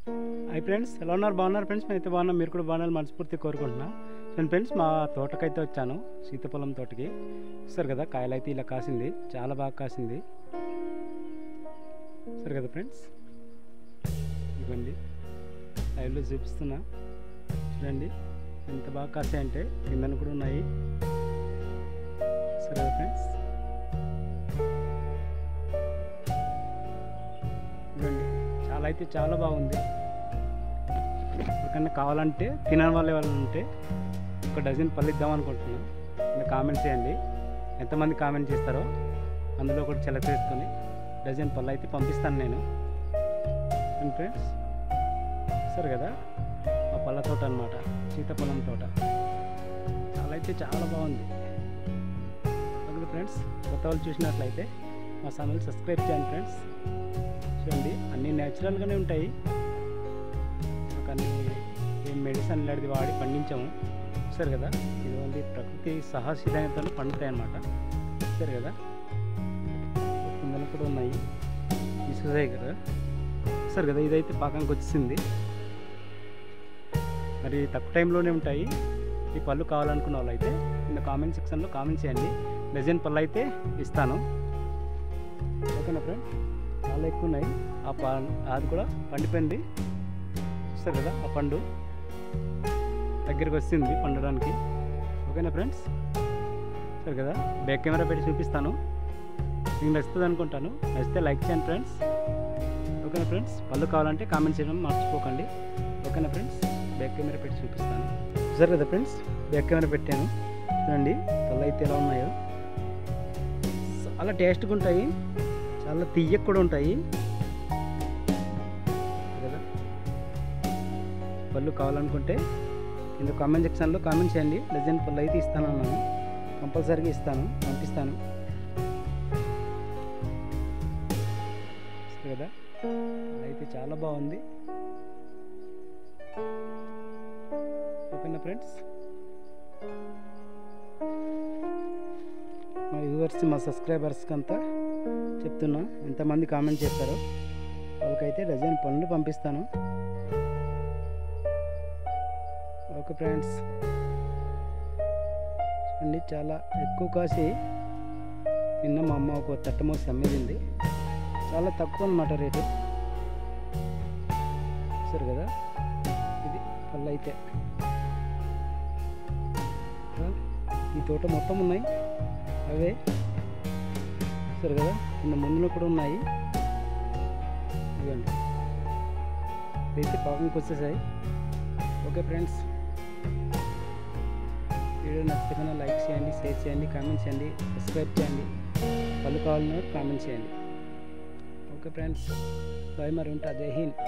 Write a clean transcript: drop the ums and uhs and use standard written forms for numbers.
Hi friends, ఎలా ఉన్నారు? బాగున్నారు ఫ్రెండ్స్? నేనైతే బాగున్నా, మీరు కూడా బాగున్నారు మనస్ఫూర్తిగా కోరుకుంటున్నా. నేను ఫ్రెండ్స్ మా తోటకైతే వచ్చాను, సీతాఫలం తోటకి. చూస్తారు కదా, కాయలు అయితే ఇలా కాసింది, చాలా బాగా కాసింది. సరే కదా ఫ్రెండ్స్, ఇవ్వండి లైవ్లో చూపిస్తున్నా, చూడండి ఎంత బాగా కాసాయంటే, కిందన కూడా ఉన్నాయి. సరే కదా ఫ్రెండ్స్, ఇవ్వండి చాలా అయితే చాలా బాగుంది. ఎవరికన్నా కావాలంటే తినని వాళ్ళ ఉంటే ఒక డజన్ పళ్ళు ఇద్దాం అనుకుంటున్నాను. కింద కామెంట్ చేయండి, ఎంతమంది కామెంట్ చేస్తారో అందులో కూడా సెలెక్ట్ చేసుకొని డజన్ పళ్ళు అయితే పంపిస్తాను నేను. ఫ్రెండ్స్ సరే కదా, ఆ పళ్ళ తోట అనమాట, సీతాఫలం తోట. చాలా అయితే చాలా బాగుంది. ఓకే ఫ్రెండ్స్, కొత్త వాళ్ళు చూసినట్లయితే మా ఛానల్ సబ్స్క్రైబ్ చేయండి ఫ్రెండ్స్. చూడండి అన్నీ న్యాచురల్గానే ఉంటాయి, కానీ ఏం మెడిసిన్ లాంటిది వాడి పండించాము. సరే కదా, ఇది ఓన్లీ ప్రకృతి సహసిద్ధంతో పండుతాయి అన్నమాట. సరే కదా, కిందలు కూడా ఉన్నాయి, తీసుకుతాయి కదా. సరే కదా, ఇదైతే పాకానికి వచ్చింది. మరి తక్కువ టైంలోనే ఉంటాయి. ఈ పళ్ళు కావాలనుకున్న వాళ్ళు అయితే కింద కామెంట్ సెక్షన్లో కామెంట్ చేయండి, డజన్ పళ్ళు అయితే ఇస్తాను. ఓకేనా ఫ్రెండ్, చాలా ఎక్కువ ఉన్నాయి. అది కూడా పండిపోయింది. చూస్తారు కదా, ఆ పండు దగ్గరికి వస్తుంది పండడానికి. ఓకేనా ఫ్రెండ్స్, సరే కదా, బ్యాక్ కెమెరా పెట్టి చూపిస్తాను. మీకు నచ్చుతుంది అనుకుంటాను, నచ్చితే లైక్ చేయండి ఫ్రెండ్స్. ఓకేనా ఫ్రెండ్స్, పళ్ళు కావాలంటే కామెంట్ చేయడం మర్చిపోకండి. ఓకేనా ఫ్రెండ్స్, బ్యాక్ కెమెరా పెట్టి చూపిస్తాను. సరే కదా ఫ్రెండ్స్, బ్యాక్ కెమెరా పెట్టాను, చూడండి పళ్ళు అయితే ఎలా ఉన్నాయో. చాలా టేస్ట్గా ఉంటాయి, చాలా తియ్యగా కూడా ఉంటాయి కదా. పళ్ళు కావాలనుకుంటే కింద కామెంట్ సెక్షన్లో కామెంట్ చేయండి, డజన్ పళ్ళు అయితే ఇస్తాను అన్నాను, కంపల్సరీగా ఇస్తాను, పంపిస్తాను కదా. అయితే చాలా బాగుంది. ఓకేనా ఫ్రెండ్స్, మా వ్యూవర్స్, మా సబ్స్క్రైబర్స్కి అంతా చెప్తున్నా, ఎంతమంది కామెంట్ చేస్తారో వాళ్ళకైతే డజన్ పళ్ళు పంపిస్తాను. ఓకే ఫ్రెండ్స్, చూడండి చాలా ఎక్కువ కాసి నిన్న మా అమ్మ ఒక తట్టమోసి అమ్మేసింది. చాలా తక్కువ అన్నమాట రేటు. సరే కదా, ఇది పళ్ళు అయితే. ఈ తోట మొత్తం ఉన్నాయి అవే. సరే కదా, కింద ముందులో కూడా ఉన్నాయి. ఇవ్వండి, ఇదైతే పాకంకి వచ్చేసాయి. ఓకే ఫ్రెండ్స్, వీడియో నచ్చితే లైక్ చేయండి, షేర్ చేయండి, కామెంట్ చేయండి, సబ్స్క్రైబ్ చేయండి. పళ్ళు కావాలన్నారు కామెంట్ చేయండి. ఓకే ఫ్రెండ్స్, బాయ్, మరి ఉంటా. జై హింద్.